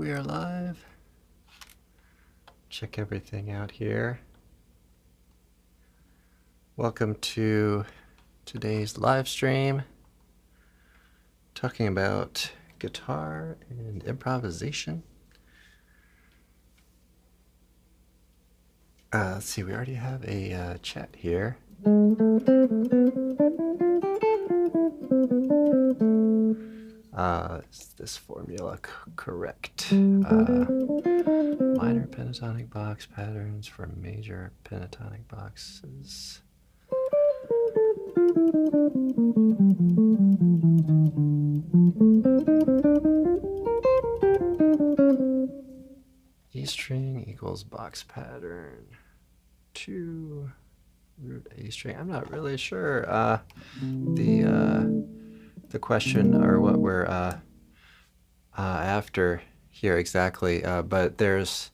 we are live. Check everything out here. Welcome to today's live stream, talking about guitar and improvisation. Let's see, we already have a chat here. Is this formula correct? Minor pentatonic box patterns for major pentatonic boxes. E string equals box pattern 2 root A string. I'm not really sure the question or what we're after here exactly, but there's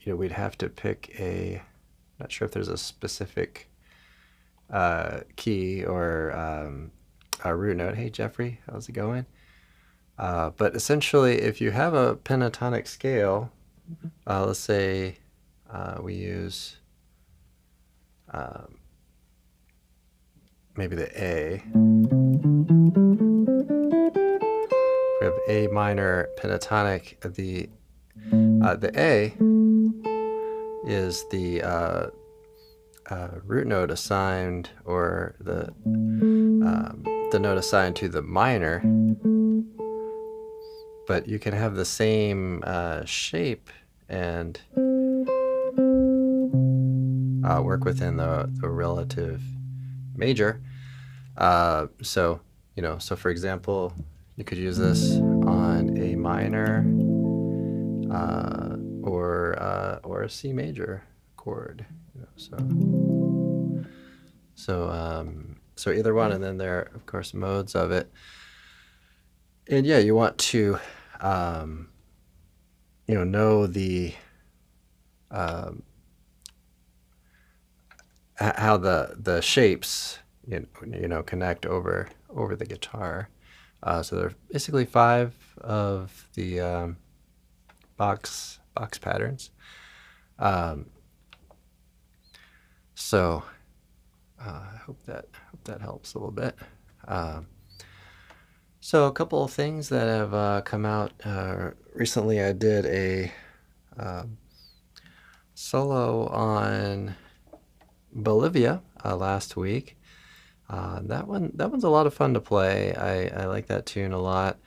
we'd have to pick a, not sure if there's a specific key or a root note. Hey Jeffrey, how's it going? But essentially, if you have a pentatonic scale, let's say we use maybe the A. We have A minor pentatonic. The A is the root note assigned, or the note assigned to the minor. But you can have the same shape and work within the relative major. So for example, you could use this on A minor or a C major chord. So either one, and then there are of course modes of it. And yeah, you want to know the how the shapes connect over the guitar. So there are basically 5 of the box patterns. So I hope that helps a little bit. So a couple of things that have come out recently. I did a solo on Bolivia last week. That one's a lot of fun to play. I like that tune a lot.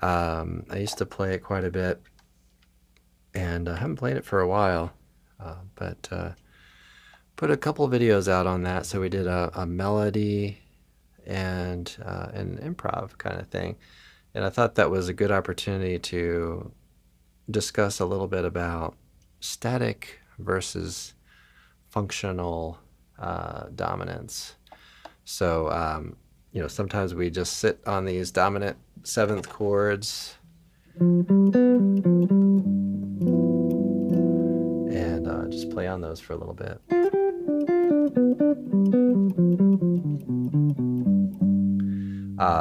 I used to play it quite a bit, and I haven't played it for a while, but put a couple videos out on that. So we did a melody and an improv kind of thing, and I thought that was a good opportunity to discuss a little bit about static versus functional dominance. So sometimes we just sit on these dominant 7th chords and just play on those for a little bit.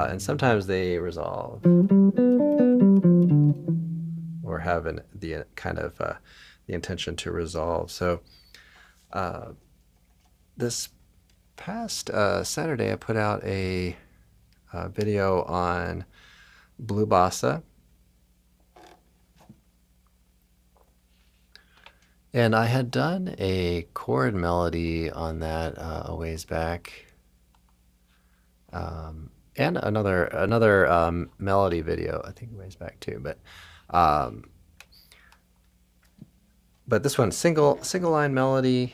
And sometimes they resolve or have the kind of the intention to resolve. So this past Saturday, I put out a video on Blue Bossa, and I had done a chord melody on that a ways back, and another melody video, I think, a ways back too. But this one, single line melody,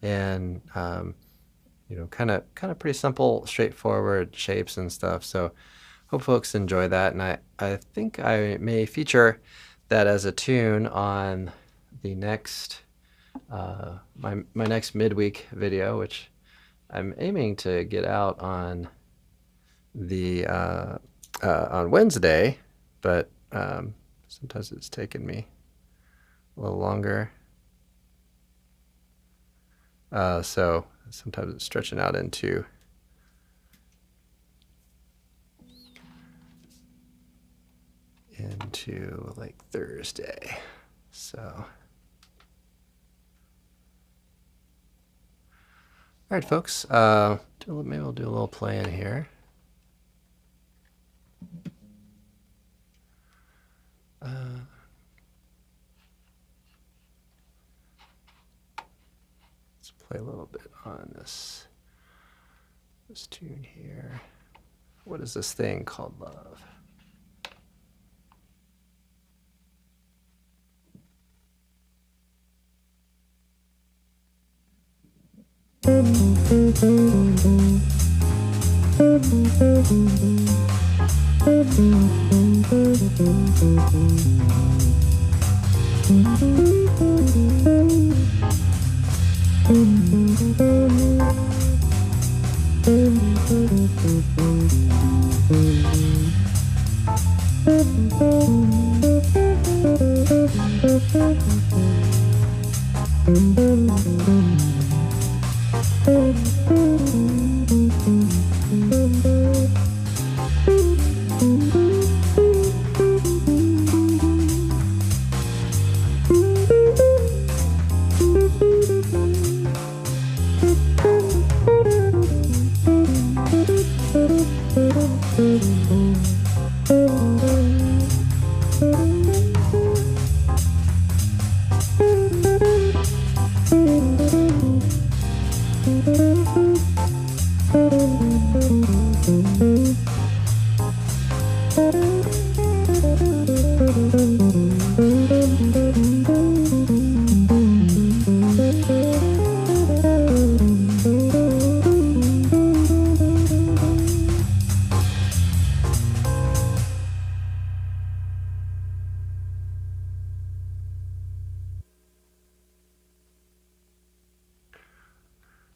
and kind of pretty simple, straightforward shapes and stuff. So hope folks enjoy that, and I think I may feature that as a tune on the next my next midweek video, which I'm aiming to get out on the on Wednesday, but sometimes it's taken me a little longer. So sometimes it's stretching out into into like Thursday. So, all right, folks. Maybe we'll do a little play in here. Let's play a little bit on this tune here. What is this thing called love?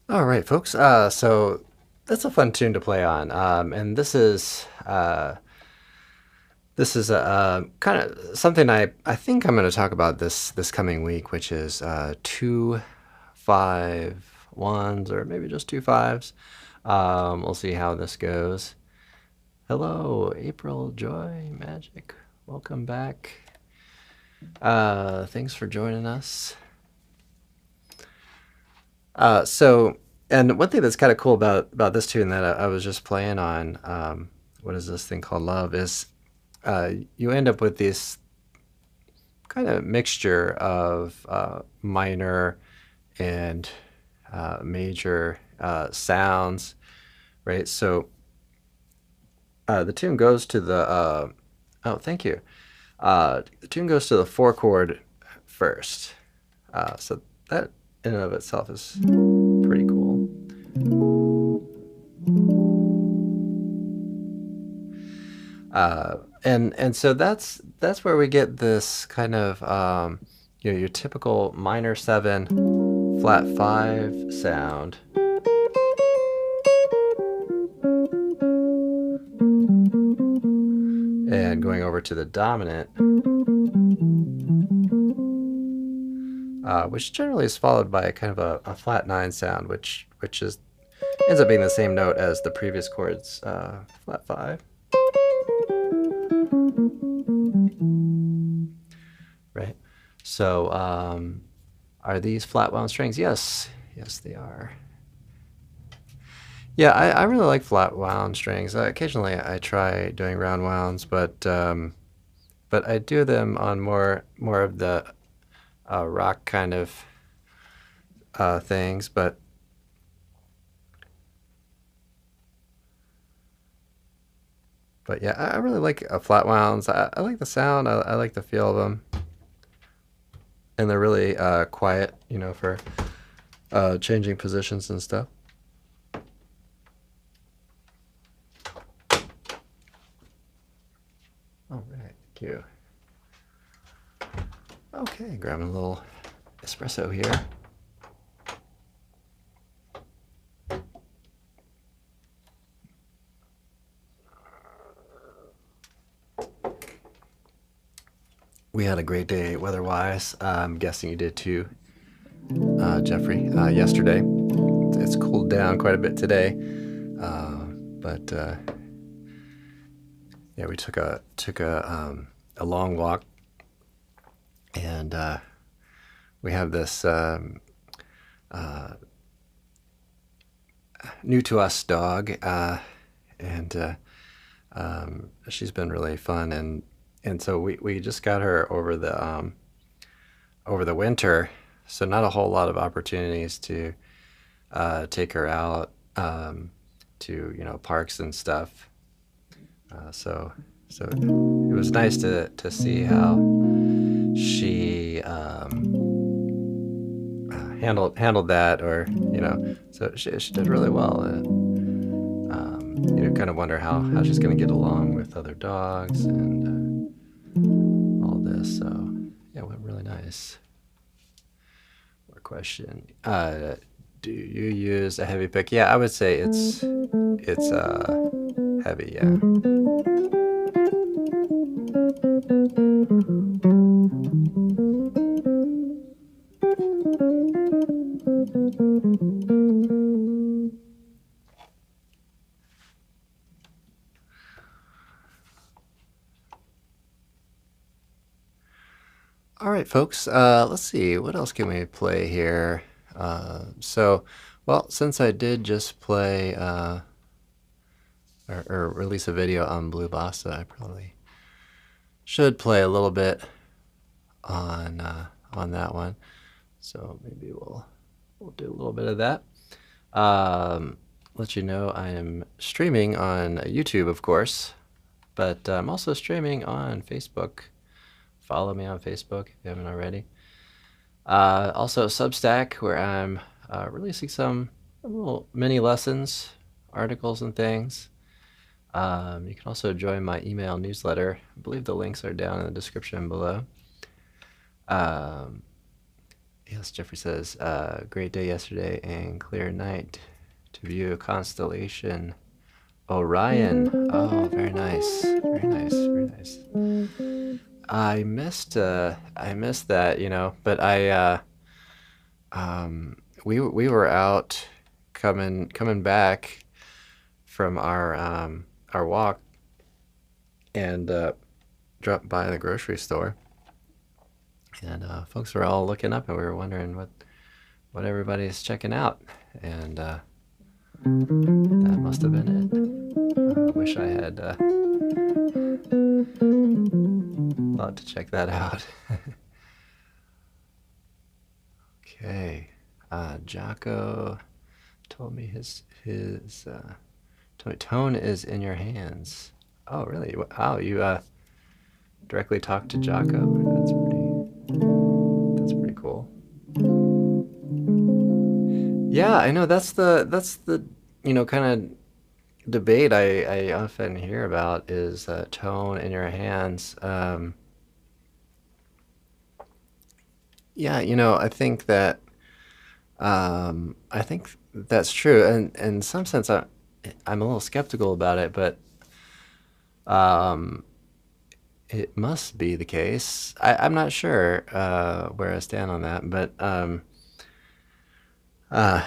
All right, folks. So that's a fun tune to play on, and this is a kind of something I think I'm going to talk about this coming week, which is 2 5-1s or maybe just 2 5s. We'll see how this goes. Hello, April Joy Magic. Welcome back. Thanks for joining us. And one thing that's kind of cool about this tune that I was just playing on, what is this thing called love, is you end up with this kind of mixture of minor and major sounds, right? So the tune goes to the, oh, thank you. The tune goes to the 4 chord first. So that in and of itself is pretty cool. And so that's where we get this kind of your typical minor 7 flat 5 sound. And going over to the dominant, which generally is followed by kind of a flat 9 sound, which ends up being the same note as the previous chord's flat 5. Right. So are these flat wound strings? Yes, they are. Yeah, I really like flat wound strings. Occasionally I try doing round wounds, but I do them on more of the rock kind of things, but yeah, I really like flat wounds. I like the sound. I like the feel of them, and they're really quiet, for changing positions and stuff. All right, thank you. Okay, grabbing a little espresso here. We had a great day weather-wise. I'm guessing you did too, Jeffrey. Yesterday, it's cooled down quite a bit today, but yeah, we took a a long walk, and we have this new to us dog, and she's been really fun, and so we just got her over the winter, so not a whole lot of opportunities to take her out to parks and stuff. So it was nice to see how she handled that, or so she did really well. Kind of wonder how she's going to get along with other dogs and all this. So yeah, it went really nice. More question. Do you use a heavy pick? Yeah, I would say it's heavy, yeah. All right, folks, let's see, what else can we play here? Well, since I did just play or release a video on Blue Bossa, I probably should play a little bit on that one. So maybe we'll do a little bit of that. Let you know I am streaming on YouTube, of course, but I'm also streaming on Facebook. Follow me on Facebook if you haven't already. Also Substack, where I'm releasing some little mini lessons, articles and things. You can also join my email newsletter. I believe the links are down in the description below. Yes, Jeffrey says, great day yesterday and clear night to view a constellation Orion. Oh, very nice. Very nice. Very nice. I missed that, but we were out coming back from our walk, and dropped by the grocery store, and folks were all looking up, and we were wondering what everybody's checking out, and that must have been it. I wish I had thought to check that out. Okay, Jocko told me his tone is in your hands. Oh, really? Wow, you directly talked to Jocko. That's pretty cool. Yeah, I know that's the kind of debate I often hear about is tone in your hands. Yeah, I think that I think that's true, and in some sense I'm a little skeptical about it, but it must be the case. I'm not sure where I stand on that, but the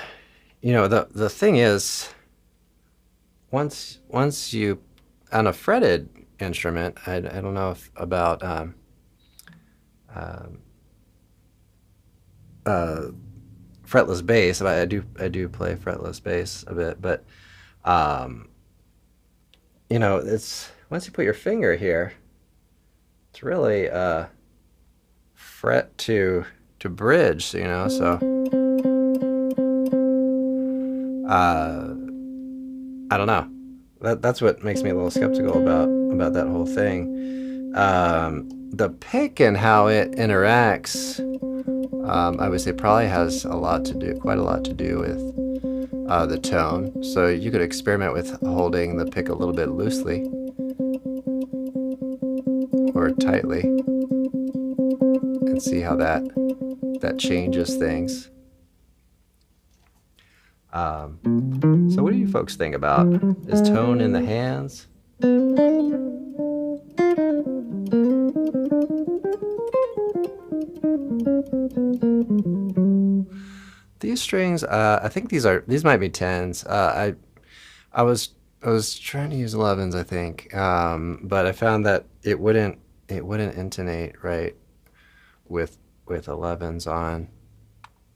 thing is, once you on a fretted instrument, I don't know about fretless bass, but I do play fretless bass a bit, but it's once you put your finger here, it's really fret to bridge, so I don't know. That's what makes me a little skeptical about that whole thing. The pick and how it interacts, I would say probably has quite a lot to do with the tone. So you could experiment with holding the pick a little bit loosely or tightly and see how that changes things. So what do you folks think about? Is tone in the hands? These strings, I think these might be 10s. I was trying to use 11s, I think, but I found that it wouldn't it wouldn't intonate right with 11s on.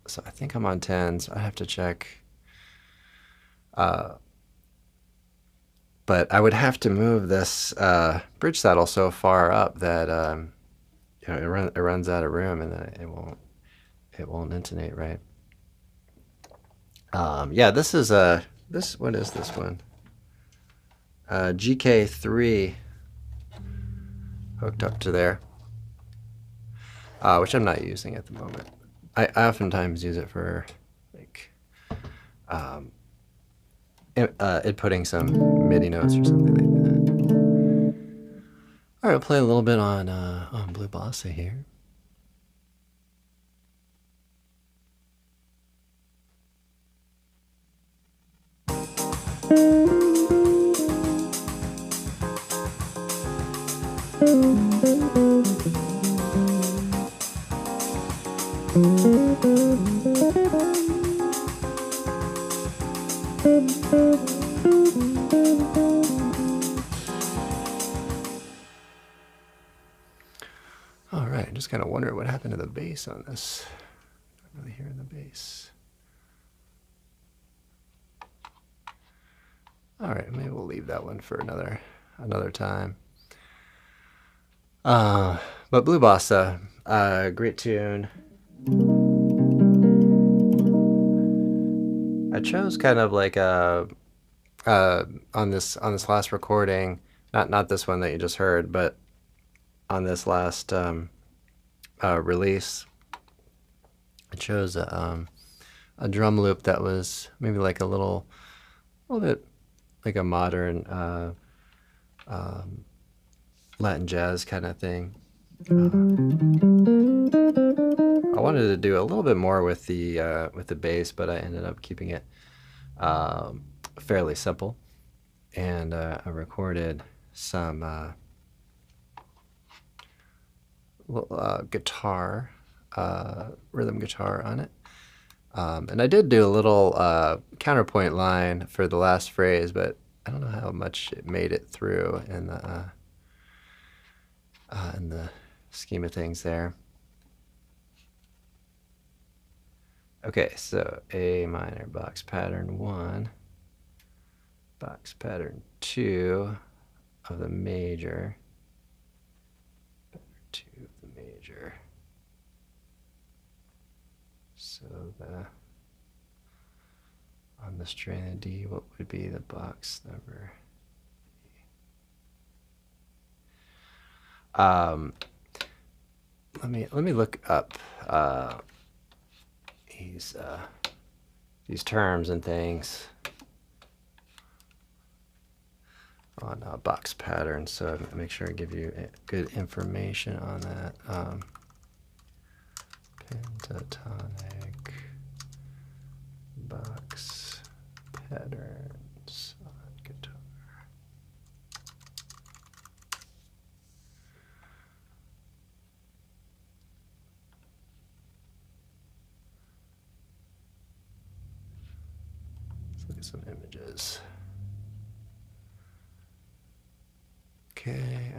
So I think I'm on 10s. I have to check. But I would have to move this bridge saddle so far up that you know, it runs out of room, and then it won't intonate right. Yeah, this is what is this one? GK3 hooked up to there, which I'm not using at the moment. I oftentimes use it for like inputting some MIDI notes or something like that. All right, I'll play a little bit on Blue Bossa here. All right, just kind of wondering what happened to the bass on this. Not really hearing the bass. All right, maybe we'll leave that one for another time. But Blue Bossa, great tune. I chose kind of like on this last recording, not this one that you just heard, but on this last release, I chose a drum loop that was maybe like a little bit like a modern Latin jazz kind of thing. I wanted to do a little bit more with the bass, but I ended up keeping it fairly simple, and I recorded some guitar, rhythm guitar on it. And I did do a little counterpoint line for the last phrase, but I don't know how much it made it through in the scheme of things there. Okay, so A minor, box pattern 1, box pattern 2 of the major, pattern 2 of the major. So on the strain of D, what would be the box number? Let me look up these terms and things on box patterns, so I make sure I give you good information on that. Pentatonic box patterns on guitar. Let's look at some images. Okay.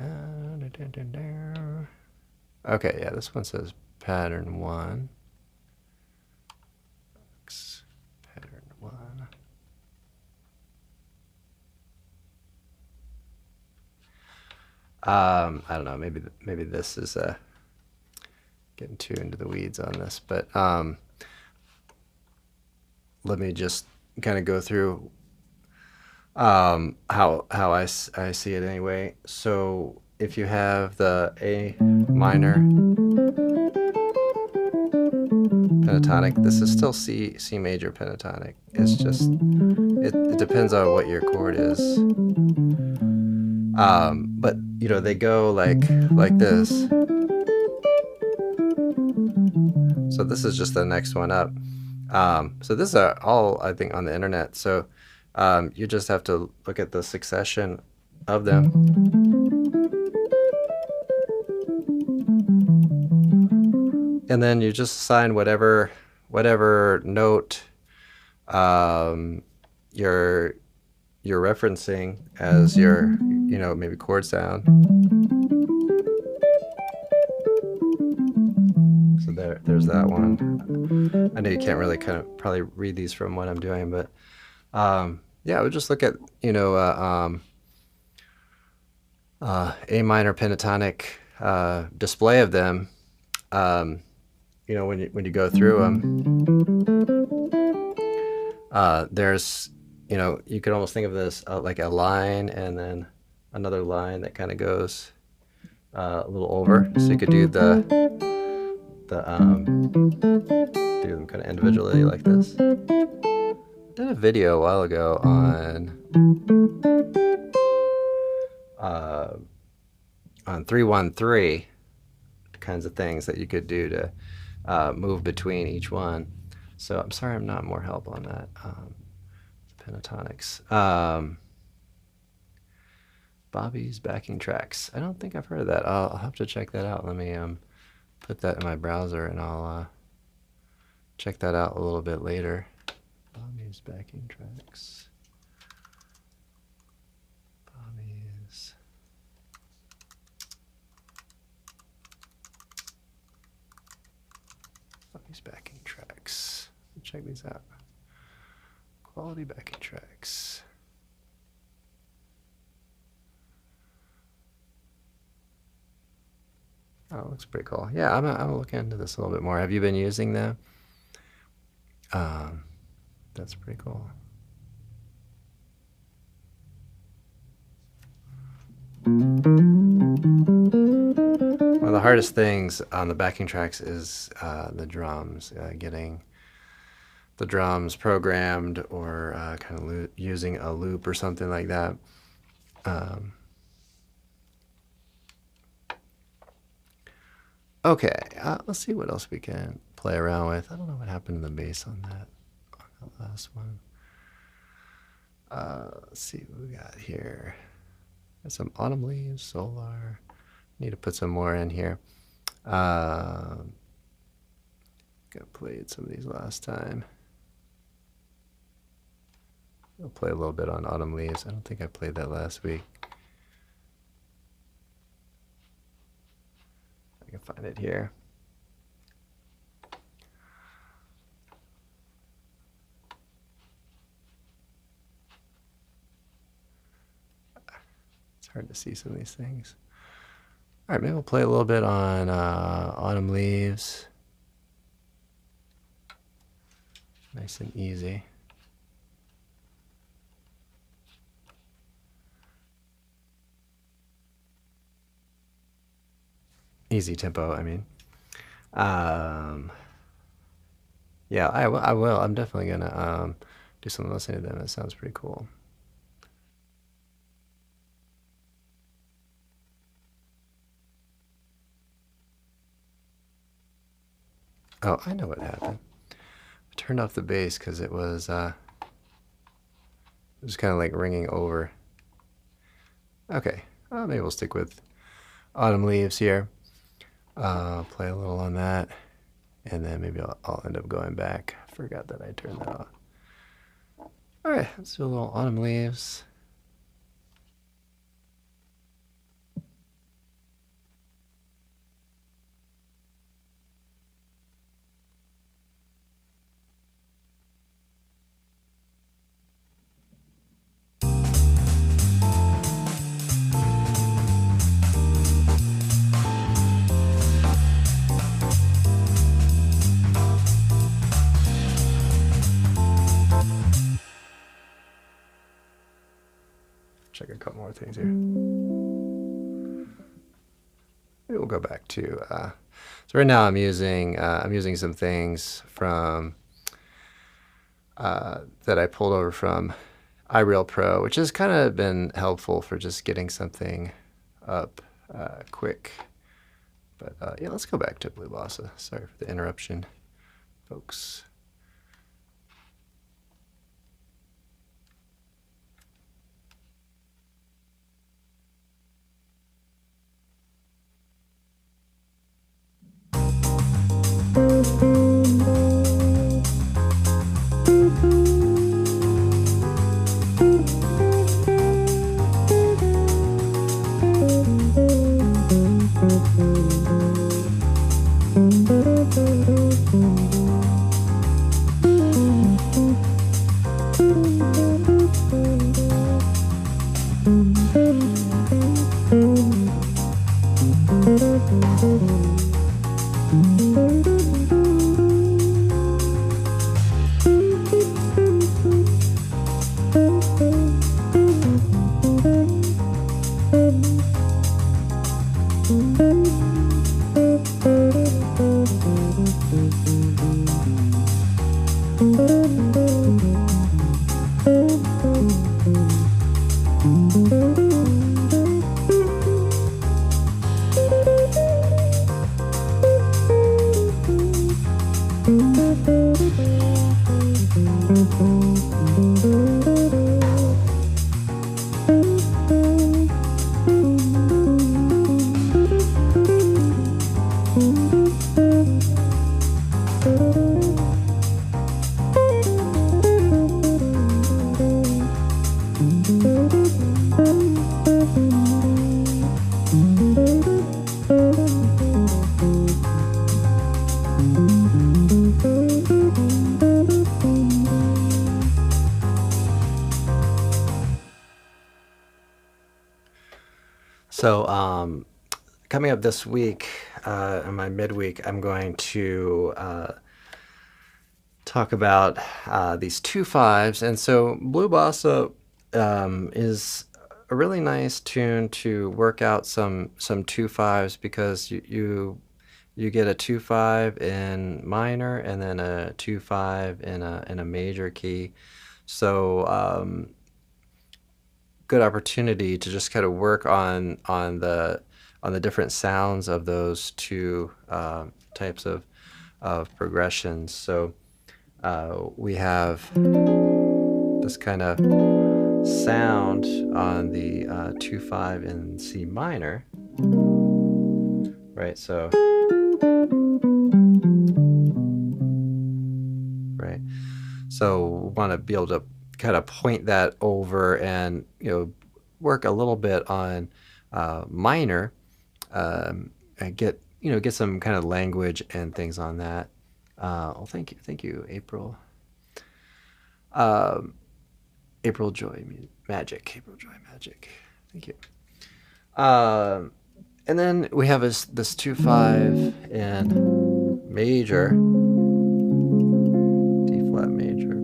Okay, yeah, this one says pattern 1. Pattern 1. I don't know, maybe this is getting too into the weeds on this, but let me just kind of go through how I see it anyway. So if you have the A minor pentatonic, this is still C major pentatonic. It's just it depends on what your chord is. But you know, they go like this. So this is just the next one up. So this is all, I think, on the internet. So you just have to look at the succession of them. And then you just assign whatever note you're referencing as your, you know, maybe chord sound. there's that one. I know you can't really kind of probably read these from what I'm doing, but yeah, I would just look at, you know, A minor pentatonic display of them. You know, when you go through them, there's, you know, you could almost think of this like a line and then another line that kind of goes a little over. So you could do do them kind of individually like this. I did a video a while ago on 3-1-3 kinds of things that you could do to move between each one. So I'm sorry I'm not more help on that. Pentatonics. Bobby's backing tracks. I don't think I've heard of that. I'll have to check that out. Let me put that in my browser and I'll check that out a little bit later. Bobby's backing tracks. Bobby's backing tracks. Check these out. Quality backing tracks. Oh, it looks pretty cool. Yeah, I'm gonna look into this a little bit more. Have you been using them? That's pretty cool. One of the hardest things on the backing tracks is the drums, getting the drums programmed or kind of using a loop or something like that. Okay, let's see what else we can play around with. I don't know what happened to the bass on that last one. Let's see what we got here. Got some autumn leaves, solar. Need to put some more in here. Got played some of these last time. I'll play a little bit on autumn leaves. I don't think I played that last week. I can find it here. It's hard to see some of these things. All right, maybe we'll play a little bit on autumn leaves. Nice and easy. Easy tempo, I mean. Yeah, I will. I'm definitely gonna do some listening to them. That sounds pretty cool. Oh, I know what happened. I turned off the bass because it was kind of like ringing over. Okay, maybe we'll stick with autumn leaves here. Play a little on that, and then maybe I'll end up going back. I forgot that I turned that off. All right, let's do a little autumn leaves. Check a couple more things here. Maybe we'll go back to. So right now I'm using some things from that I pulled over from iReal Pro, which has kind of been helpful for just getting something up quick. But yeah, let's go back to Blue Bossa. Sorry for the interruption, folks. So coming up this week, in my midweek, I'm going to talk about these 2/5s. And so Blue Bossa is a really nice tune to work out some 2/5s, because you get a 2/5 in minor and then a 2/5 in a major key. So good opportunity to just kind of work on the different sounds of those two types of progressions. So we have this kind of sound on the 2/5 in C minor, right? So, right. So want to be able to kind of point that over and work a little bit on minor, and get some kind of language and things on that. Well, thank you, April. April Joy Magic. April Joy Magic. Thank you. And then we have this 2/5 in major, D flat major.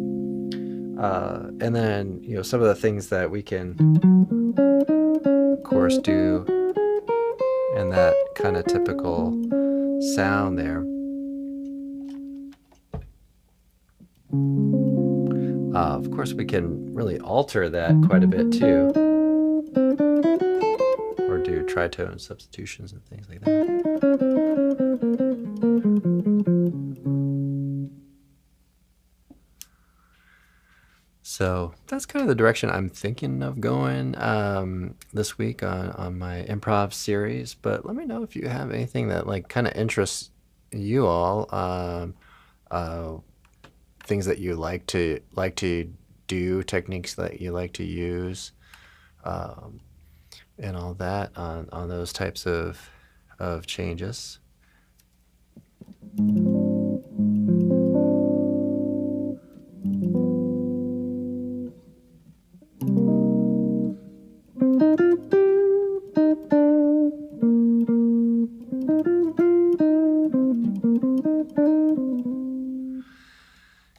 And then some of the things that we can, of course, do in that kind of typical sound there. Of course, we can really alter that quite a bit too, or do tritone substitutions and things like that. So that's kind of the direction I'm thinking of going this week on my improv series. But let me know if you have anything that kind of interests you all. Things that you like to do, techniques that you like to use, and all that on those types of changes.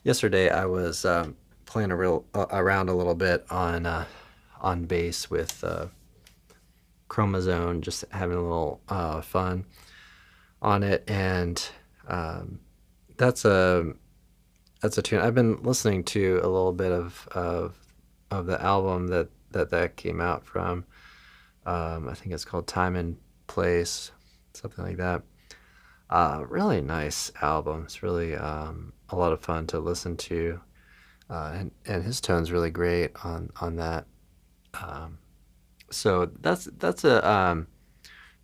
Yesterday I was playing around a little bit on bass with Chromazone, just having a little fun on it, and that's a tune I've been listening to a little bit of the album that came out from. I think it's called Time and Place, something like that. Really nice album. It's really a lot of fun to listen to, and his tone's really great on that. So that's a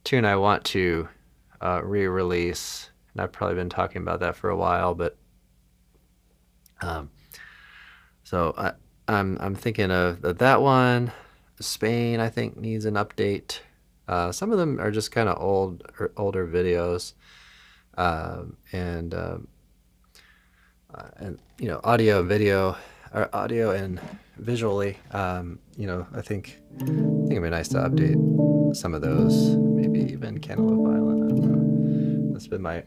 tune I want to re-release, and I've probably been talking about that for a while. But so I'm thinking of that one. Spain, I think, needs an update. Some of them are just kind of older videos, and audio and video, or audio and visually. I think it'd be nice to update some of those. Maybe even Cantaloupe Island. I don't know. That's been my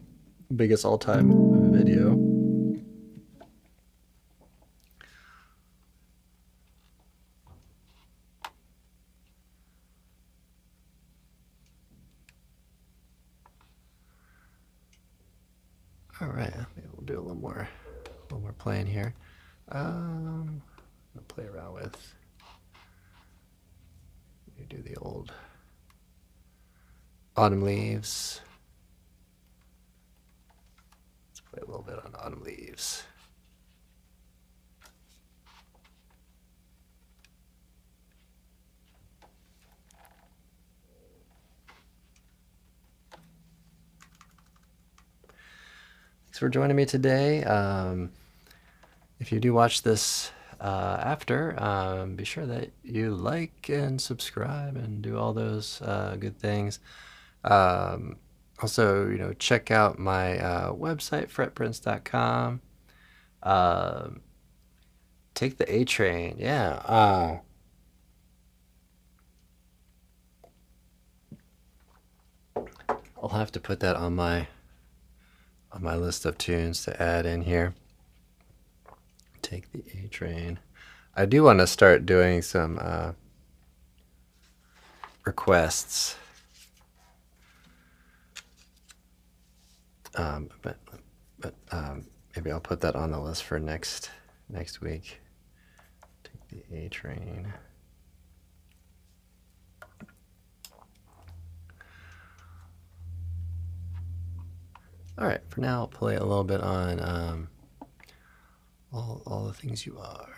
biggest all-time video. All right, maybe we'll do a little more playing here. I'll play around with. You do the old autumn leaves. Let's play a little bit on autumn leaves. Thanks for joining me today. If you do watch this after, be sure that you like and subscribe and do all those good things. Also, check out my website, fretprince.com. Take the A train. Yeah. I'll have to put that on my list of tunes to add in here. Take the A train. I do want to start doing some requests. But maybe I'll put that on the list for next week. Take the A train. All right, for now I'll play a little bit on all the things you are.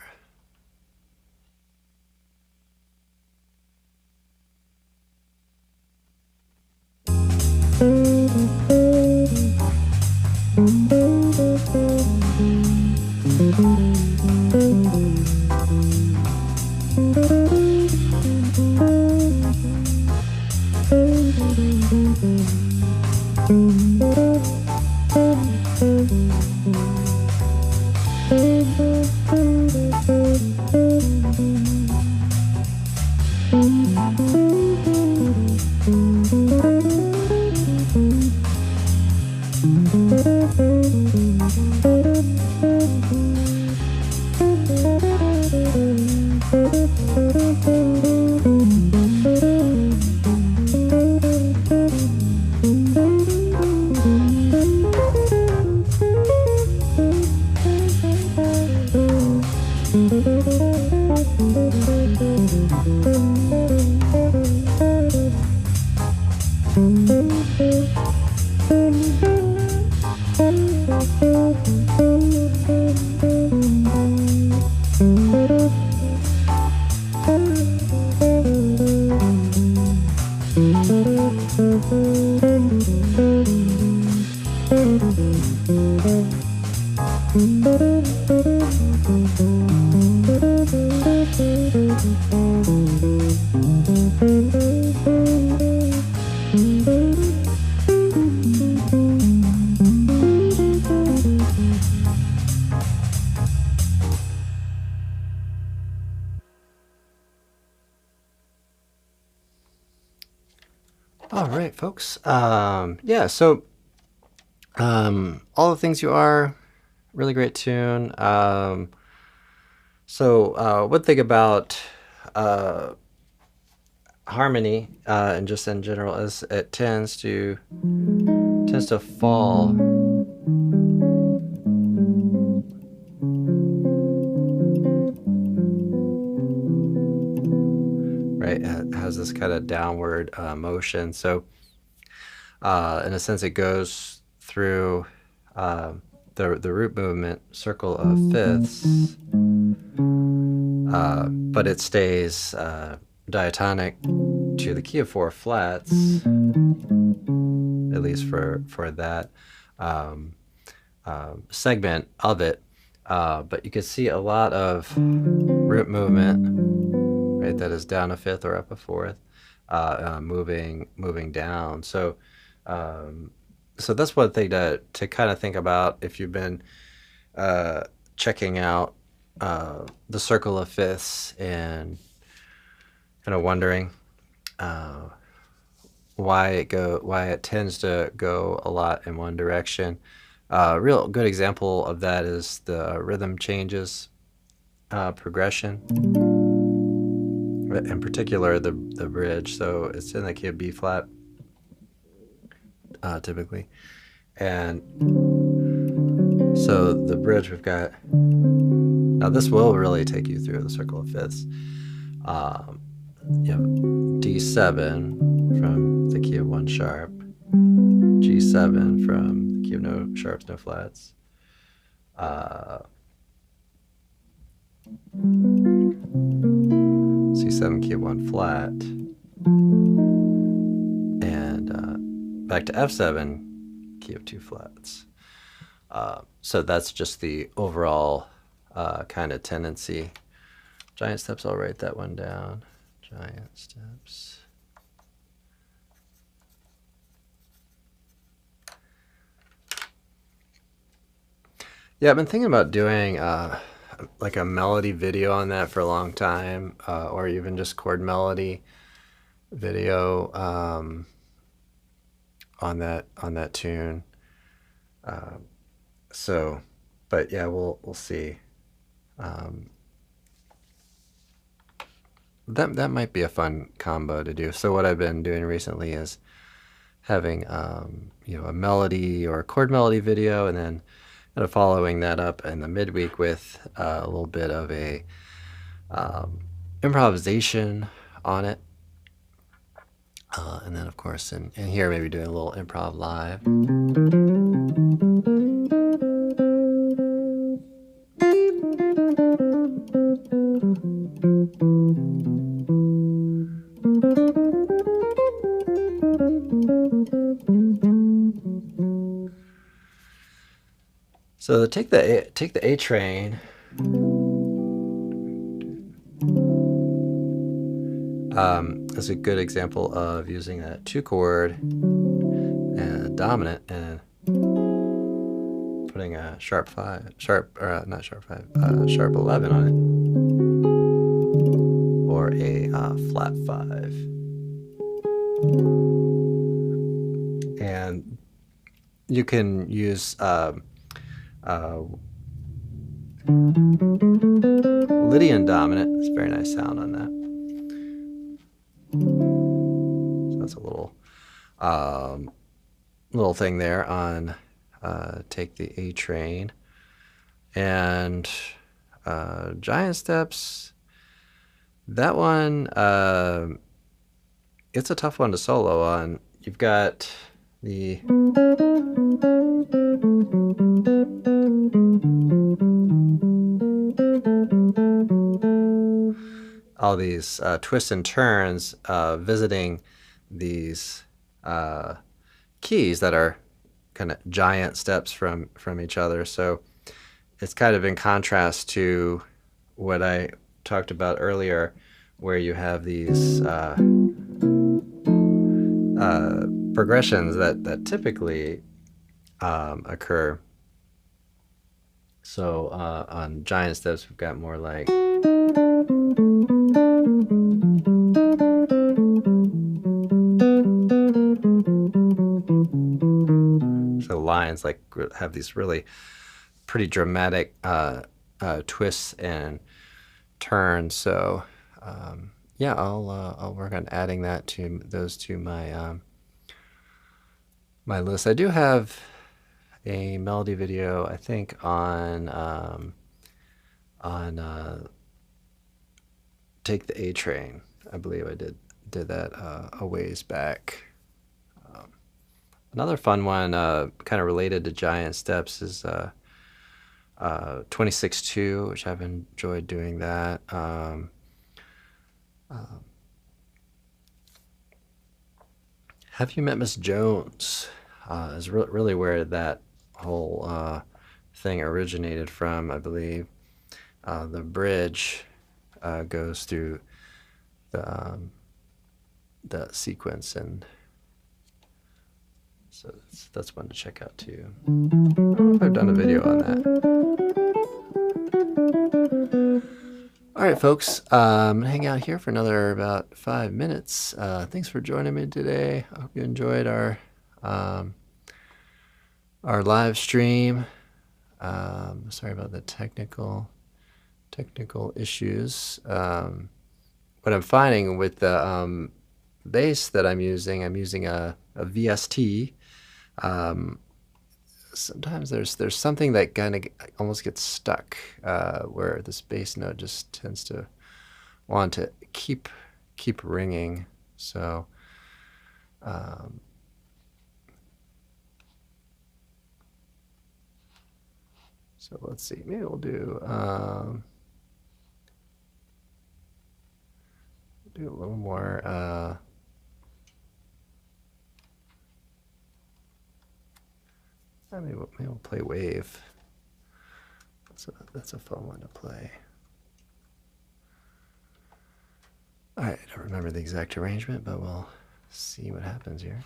All right, folks. Yeah, so all the things you are, really great tune. So one thing about harmony and just in general is it tends to fall. Right, it has this kind of downward motion. So in a sense, it goes through the root movement circle of fifths, but it stays diatonic to the key of 4 flats, at least for that segment of it. But you can see a lot of root movement, right? That is down a fifth or up a fourth, moving down. So that's one thing to kind of think about if you've been checking out the circle of fifths and kind of wondering why it tends to go a lot in one direction. A real good example of that is the rhythm changes progression, in particular the bridge. So it's in the key of B flat typically, and So the bridge we've got, now this will really take you through the circle of fifths. You have D7 from the key of 1 sharp, G7 from the key of no sharps, no flats, C7 key of 1 flat, and back to F7 key of 2 flats. So that's just the overall kind of tendency. Giant steps, I'll write that one down. Giant steps. Yeah, I've been thinking about doing like a melody video on that for a long time, or even just chord melody video on that tune. So, but yeah, we'll see. That might be a fun combo to do. So what I've been doing recently is having you know, a melody or a chord melody video, and then kind of following that up in the midweek with a little bit of a improvisation on it. And then, of course, in here, maybe doing a little improv live. So take the A train. Is a good example of using a 2-chord and a dominant and putting a sharp 11 on it, or a flat 5. And you can use Lydian dominant. It's a very nice sound on that. So that's a little thing there on take the A train. And giant steps, that one, it's a tough one to solo on. You've got the all these twists and turns visiting these keys that are kind of giant steps from each other. So it's kind of in contrast to what I talked about earlier, where you have these progressions that typically occur. So on giant steps, we've got more like lines like have these really pretty dramatic twists and turns. So yeah, I'll work on adding that to those to my my list. I do have a melody video, I think, on Take the A Train. I believe I did that a ways back. Another fun one, kind of related to giant steps, is 26-2, which I've enjoyed doing that. Have You Met Miss Jones is really where that whole thing originated from, I believe. The bridge goes through the sequence, and so that's one to check out too. I don't know if I've done a video on that. All right, folks, I'm gonna hang out here for another about 5 minutes. Thanks for joining me today. I hope you enjoyed our live stream. Sorry about the technical issues. What I'm finding with the bass that I'm using a VST. sometimes there's something that kind of almost gets stuck, where this bass note just tends to want to keep ringing. So so let's see, maybe we'll do a little more maybe we'll play Wave. That's a fun one to play. All right, I don't remember the exact arrangement, but we'll see what happens here.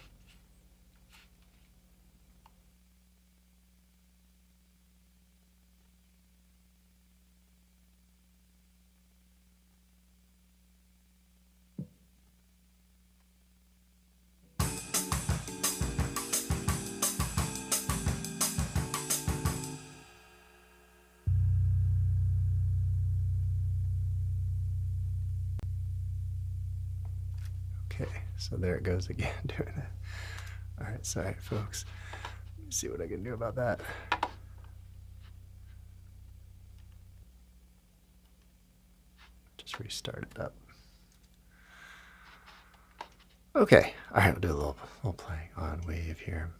Okay, so there it goes again, doing that. All right, sorry, folks. Let me see what I can do about that. Just restart it up. Okay, all right, we'll do a little playing on Wave here.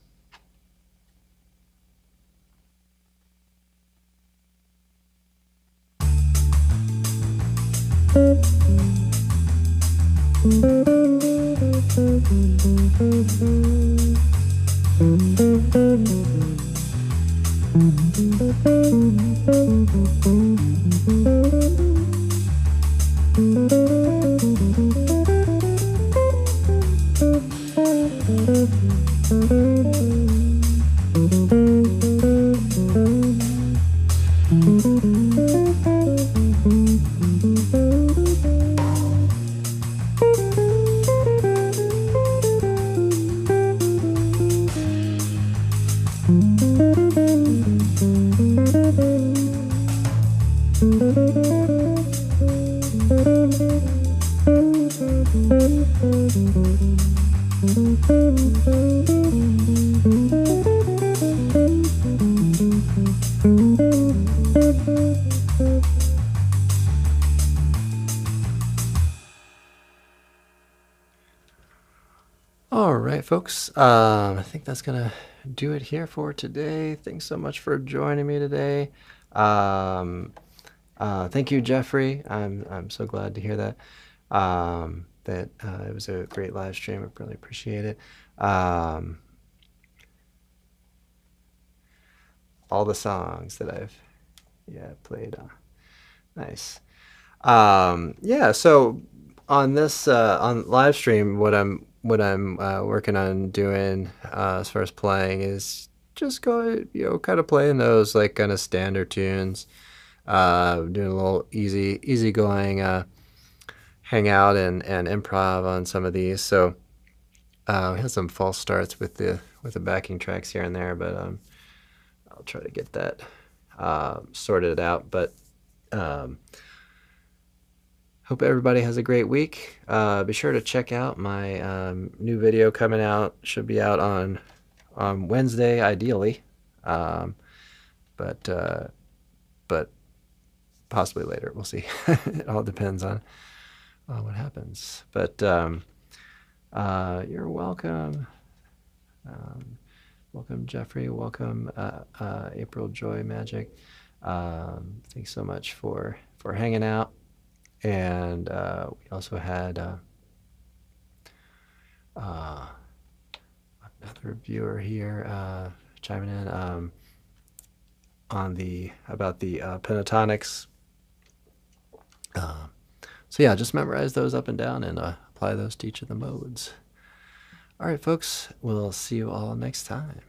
All right, folks. I think that's gonna do it here for today. Thanks so much for joining me today. Thank you, Jeffrey. I'm so glad to hear that. That it was a great live stream. I really appreciate it. All the songs that I've played. Nice. Yeah. So on this on live stream, what I'm working on doing as far as playing is just kind of playing those like kind of standard tunes, doing a little easy going hang out and improv on some of these. So we had some false starts with the backing tracks here and there, but I'll try to get that sorted out. But hope everybody has a great week. Be sure to check out my new video coming out. Should be out on Wednesday, ideally, but possibly later. We'll see. It all depends on what happens. But you're welcome. Welcome, Jeffrey. Welcome, April Joy Magic. Thanks so much for hanging out. And we also had another viewer here chiming in on about the pentatonics. So yeah, just memorize those up and down and apply those to each of the modes. All right, folks, we'll see you all next time.